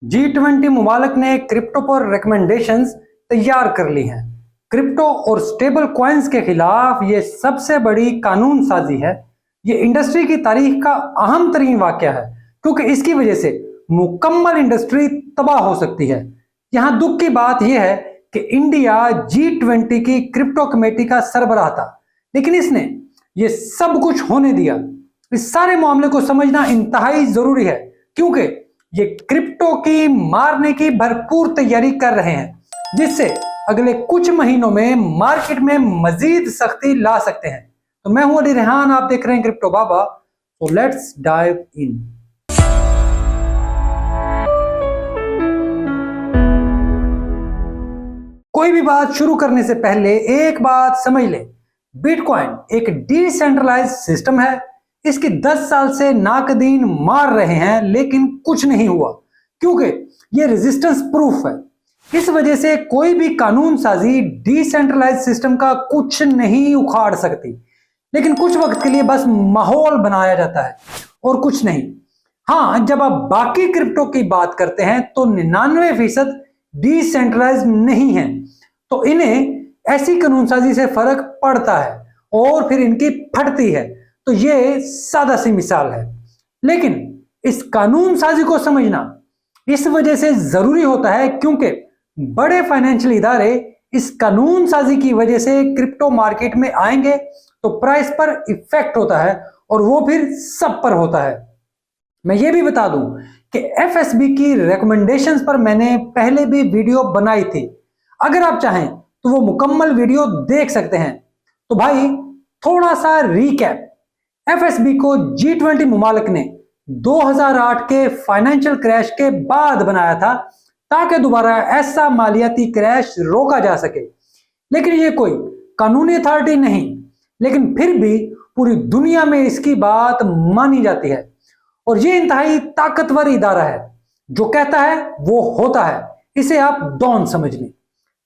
G20 मुमालिक ने crypto पर recommendations तैयार कर ली हैं। क्रिप्टो और स्टेबल कॉइन्स के खिलाफ ये सबसे बड़ी कानून साजी है। ये इंडस्ट्री की तारीख का अहम तरीन वाकया है, क्योंकि इसकी वजह से मुकम्मल इंडस्ट्री तबाह हो सकती है। यहाँ दुख की बात यह है कि इंडिया G20 की क्रिप्टो कमेटी का सरबराह था, लेकिन इसने ये सब कुछ होने दिया। इस सारे मामले को समझना इंतहाई जरूरी है, क्योंकि ये क्रिप्टो की मारने की भरपूर तैयारी कर रहे हैं, जिससे अगले कुछ महीनों में मार्केट में मजीद सख्ती ला सकते हैं। तो मैं हूं अली रेहान, आप देख रहे हैं क्रिप्टो बाबा। तो लेट्स डाइव इन। कोई भी बात शुरू करने से पहले एक बात समझ ले, बिटकॉइन एक डिसेंट्रलाइज्ड सिस्टम है। इसकी 10 साल से नाकदीन मार रहे हैं, लेकिन कुछ नहीं हुआ, क्योंकि ये रेजिस्टेंस प्रूफ है। इस वजह से कोई भी कानून साजी डिसेंट्रलाइज्ड सिस्टम का कुछ नहीं उखाड़ सकती, लेकिन कुछ वक्त के लिए बस माहौल बनाया जाता है और कुछ नहीं। हाँ, जब आप बाकी क्रिप्टो की बात करते हैं तो 99% डिसेंट्रलाइज्ड नहीं है, तो इन्हें ऐसी कानून साजी से फर्क पड़ता है और फिर इनकी फटती है। तो ये सादा सी मिसाल है, लेकिन इस कानून साजी को समझना इस वजह से जरूरी होता है क्योंकि बड़े फाइनेंशियल इदारे इस कानून साजी की वजह से क्रिप्टो मार्केट में आएंगे तो प्राइस पर इफेक्ट होता है और वो फिर सब पर होता है। मैं ये भी बता दूं कि एफएसबी की रिकमेंडेशंस पर मैंने पहले भी वीडियो बनाई थी। अगर आप चाहें तो वो मुकम्मल वीडियो देख सकते हैं। तो भाई, थोड़ा सा रीकैप। एफएसबी को G20 मुमालिक ने 2008 के फाइनेंशियल क्रैश के बाद बनाया था, ताकि दोबारा ऐसा मालियाती क्रैश रोका जा सके। लेकिन ये कोई कानूनी अथॉरिटी नहीं, लेकिन फिर भी पूरी दुनिया में इसकी बात मानी जाती है और ये इंतहाई ताकतवर इदारा है। जो कहता है वो होता है, इसे आप डॉन समझ लें।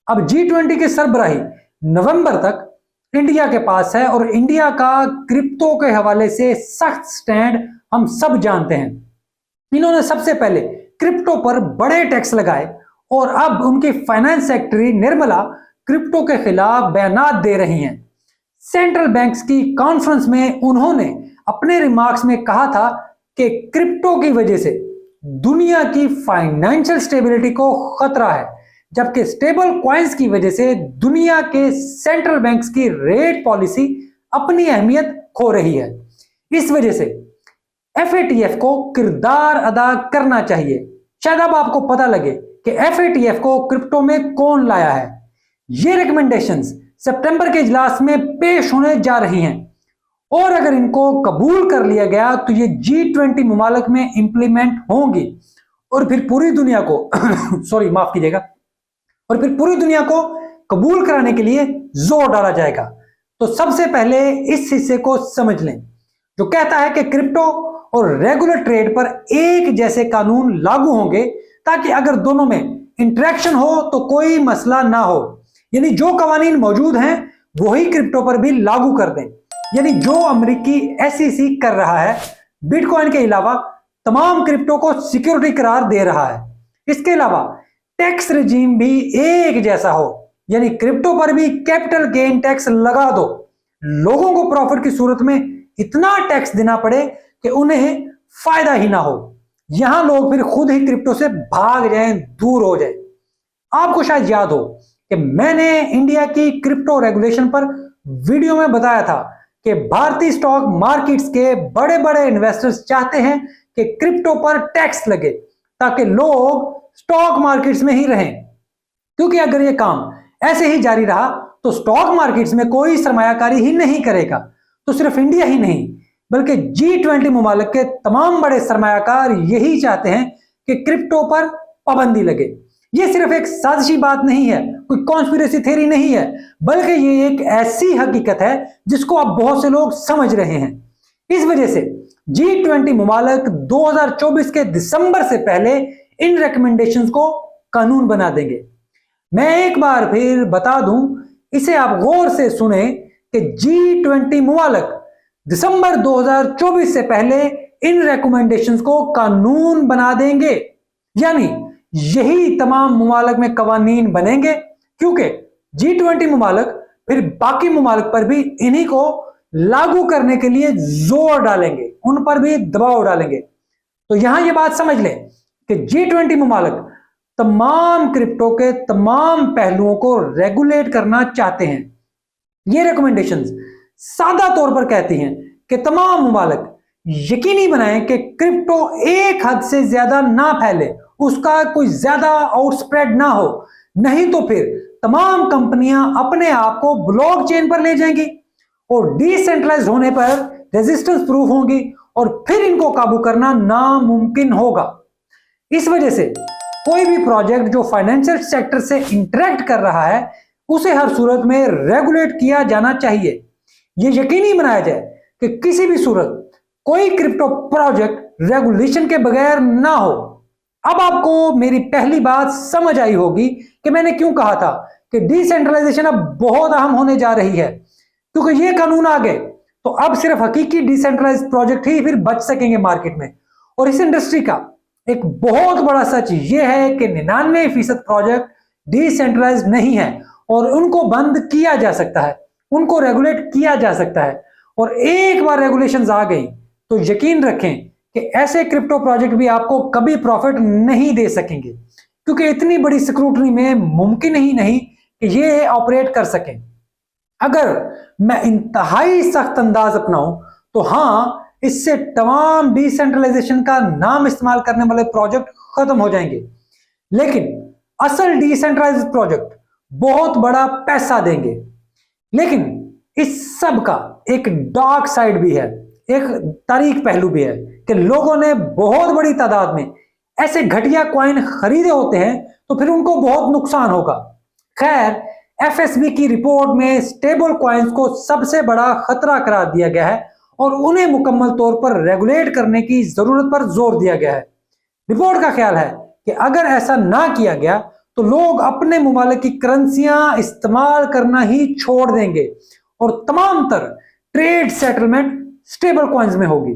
अब G20 के सरबराही नवंबर तक इंडिया के पास है और इंडिया का क्रिप्टो के हवाले से सख्त स्टैंड हम सब जानते हैं। इन्होंने सबसे पहले क्रिप्टो पर बड़े टैक्स लगाए और अब उनकी फाइनेंस सेक्रेटरी निर्मला क्रिप्टो के खिलाफ बयानात दे रही हैं। सेंट्रल बैंक्स की कॉन्फ्रेंस में उन्होंने अपने रिमार्क्स में कहा था कि क्रिप्टो की वजह से दुनिया की फाइनेंशियल स्टेबिलिटी को खतरा है, जबकि स्टेबल कॉइन्स की वजह से दुनिया के सेंट्रल बैंक्स की रेट पॉलिसी अपनी अहमियत खो रही है। इस वजह से FATF को किरदार अदा करना चाहिए। शायद अब आपको पता लगे कि FATF को क्रिप्टो में कौन लाया है। ये रिकमेंडेशंस सितंबर के इजलास में पेश होने जा रही हैं और अगर इनको कबूल कर लिया गया तो ये G20 मुमालिक में इंप्लीमेंट होंगी और फिर पूरी दुनिया को सॉरी माफ कीजिएगा, और फिर पूरी दुनिया को कबूल कराने के लिए जोर डाला जाएगा। तो सबसे पहले इस हिस्से को समझ लें, जो कहता है कि क्रिप्टो और रेगुलर ट्रेड पर एक जैसे कानून लागू होंगे, ताकि अगर दोनों में इंटरेक्शन हो तो कोई मसला ना हो। यानी जो कवानीन मौजूद हैं वही क्रिप्टो पर भी लागू कर दें। यानी जो अमेरिकी SEC कर रहा है, बिटकॉइन के अलावा तमाम क्रिप्टो को सिक्योरिटी करार दे रहा है। इसके अलावा टैक्स रिजीम भी एक जैसा हो, यानी क्रिप्टो पर भी कैपिटल गेन टैक्स लगा दो। लोगों को प्रॉफिट की सूरत में इतना टैक्स देना पड़े कि उन्हें फायदा ही ना हो। यहां लोग फिर खुद ही क्रिप्टो से भाग जाएं, दूर हो जाएं। आपको शायद याद हो कि मैंने इंडिया की क्रिप्टो रेगुलेशन पर वीडियो में बताया था कि भारतीय स्टॉक मार्केट्स के बड़े बड़े इन्वेस्टर्स चाहते हैं कि क्रिप्टो पर टैक्स लगे, ताकि लोग स्टॉक मार्केट्स में ही रहें। क्योंकि अगर ये काम ऐसे ही जारी रहा तो स्टॉक मार्केट्स में कोई सरमायाकारी ही नहीं करेगा। तो सिर्फ इंडिया ही नहीं, बल्कि G20 मुमालिक के तमाम बड़े सरमायाकार यही चाहते हैं कि क्रिप्टो पर पाबंदी लगे। ये सिर्फ एक साजिशी बात नहीं है, कोई कॉन्स्पिरेसी थ्योरी नहीं है, बल्कि ये एक ऐसी हकीकत है जिसको अब बहुत से लोग समझ रहे हैं। इस वजह से G20 मुमालिक 2024 के दिसंबर से पहले इन रिकमेंडेशंस को कानून बना देंगे। मैं एक बार फिर बता दूं, इसे आप गौर से सुने कि G20 मुमालिक दिसंबर 2024 से पहले इन रिकमेंडेशंस को कानून बना देंगे। यानी यही तमाम मुमालिक में कवानीन बनेंगे, क्योंकि G20 मुमालिक फिर बाकी मुमालिक पर भी इन्हीं को लागू करने के लिए जोर डालेंगे, उन पर भी दबाव डालेंगे। तो यहां यह बात समझ लें कि G20 मुमालिक तमाम क्रिप्टो के तमाम पहलुओं को रेगुलेट करना चाहते हैं। ये रिकमेंडेशंस सादा तौर पर कहती हैं कि तमाम मुमालिक यकीनी बनाएं कि क्रिप्टो एक हद से ज्यादा ना फैले, उसका कोई ज्यादा आउटस्प्रेड ना हो, नहीं तो फिर तमाम कंपनियां अपने आप को ब्लॉकचेन पर ले जाएंगी और डिसेंट्रलाइज होने पर रेजिस्टेंस प्रूफ होंगी और फिर इनको काबू करना नामुमकिन होगा। इस वजह से कोई भी प्रोजेक्ट जो फाइनेंशियल सेक्टर से इंटरेक्ट कर रहा है उसे हर सूरत में रेगुलेट किया जाना चाहिए। यह यकीनी बनाया जाए कि किसी भी सूरत कोई क्रिप्टो प्रोजेक्ट रेगुलेशन के बगैर ना हो। अब आपको मेरी पहली बात समझ आई होगी कि मैंने क्यों कहा था कि डिसेंट्रलाइजेशन अब बहुत अहम होने जा रही है, क्योंकि ये कानून आ गए तो अब सिर्फ हकीकी डिसेंट्रलाइज प्रोजेक्ट ही फिर बच सकेंगे मार्केट में। और इस इंडस्ट्री का एक बहुत बड़ा सच यह है कि 99% प्रोजेक्ट डिसेंट्रलाइज नहीं है और उनको बंद किया जा सकता है, उनको रेगुलेट किया जा सकता है। और एक बार रेगुलेशंस आ गई तो यकीन रखें कि ऐसे क्रिप्टो प्रोजेक्ट भी आपको कभी प्रॉफिट नहीं दे सकेंगे, क्योंकि इतनी बड़ी स्क्रूटनी में मुमकिन ही नहीं कि ये ऑपरेट कर सकें। अगर मैं इंतहाई सख्त अंदाज अपनाऊं तो हां, इससे तमाम डिसेंट्रलाइजेशन का नाम इस्तेमाल करने वाले प्रोजेक्ट खत्म हो जाएंगे, लेकिन असल डिसेंट्रलाइज्ड प्रोजेक्ट बहुत बड़ा पैसा देंगे। लेकिन इस सब का एक डार्क साइड भी है, एक तारीख पहलू भी है कि लोगों ने बहुत बड़ी तादाद में ऐसे घटिया कॉइन खरीदे होते हैं तो फिर उनको बहुत नुकसान होगा। खैर, एफएसबी की रिपोर्ट में स्टेबल कॉइन्स को सबसे बड़ा खतरा करार दिया गया है और उन्हें मुकम्मल तौर पर रेगुलेट करने की जरूरत पर जोर दिया गया है। रिपोर्ट का ख्याल है कि अगर ऐसा ना किया गया तो लोग अपने मुमालिक की करेंसियां इस्तेमाल करना ही छोड़ देंगे और तमाम तर ट्रेड सेटलमेंट स्टेबल कॉइन्स में होगी,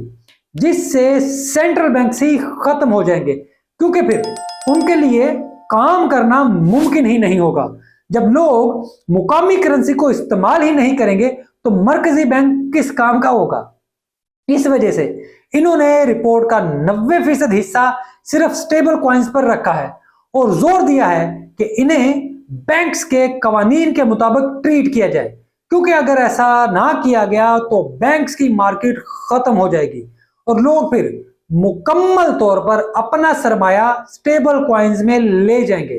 जिससे सेंट्रल बैंक ही खत्म हो जाएंगे, क्योंकि फिर उनके लिए काम करना मुमकिन ही नहीं होगा। जब लोग मुकामी करेंसी को इस्तेमाल ही नहीं करेंगे तो मरकजी बैंक किस काम का होगा। इस वजह से इन्होंने रिपोर्ट का 90% हिस्सा सिर्फ स्टेबल कॉइन्स पर रखा है और जोर दिया है कि इन्हें बैंक्स के कवानीन के मुताबिक ट्रीट किया जाए, क्योंकि अगर ऐसा ना किया गया तो बैंक्स की मार्केट खत्म हो जाएगी और लोग फिर मुकम्मल तौर पर अपना सरमाया स्टेबल कॉइन्स में ले जाएंगे।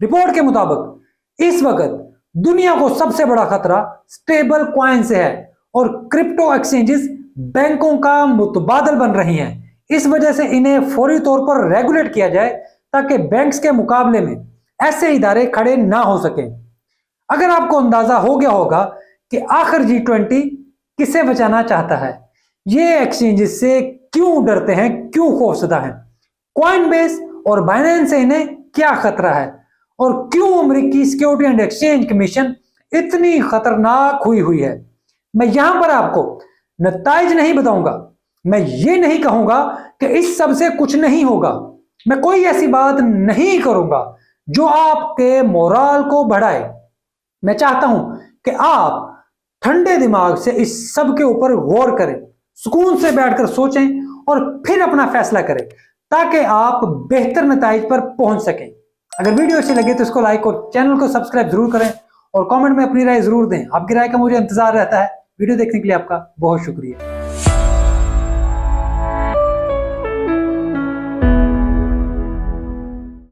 रिपोर्ट के मुताबिक इस वक्त दुनिया को सबसे बड़ा खतरा स्टेबल कॉइन से है और क्रिप्टो एक्सचेंजेस बैंकों का मुतबादल बन रही हैं। इस वजह से इन्हें फौरी तौर पर रेगुलेट किया जाए ताकि बैंक्स के मुकाबले में ऐसे इदारे खड़े ना हो सकें। अगर आपको अंदाजा हो गया होगा कि आखिर G20 किसे बचाना चाहता है, ये एक्सचेंजेस से क्यों डरते हैं, क्यों खौफजदा हैं, कॉइनबेस और बाइनेंस से इन्हें क्या खतरा है और क्यों अमेरिकी सिक्योरिटी एंड एक्सचेंज कमीशन इतनी खतरनाक हुई है। मैं यहां पर आपको नताइज नहीं बताऊंगा, मैं ये नहीं कहूंगा कि इस सब से कुछ नहीं होगा, मैं कोई ऐसी बात नहीं करूंगा जो आपके मोराल को बढ़ाए। मैं चाहता हूं कि आप ठंडे दिमाग से इस सब के ऊपर गौर करें, सुकून से बैठकर सोचें और फिर अपना फैसला करें ताकि आप बेहतर नताइज पर पहुंच सकें। अगर वीडियो अच्छी लगे तो इसको लाइक और चैनल को सब्सक्राइब जरूर करें और कमेंट में अपनी राय जरूर दें। आपकी राय का मुझे इंतजार रहता है। वीडियो देखने के लिए आपका बहुत शुक्रिया।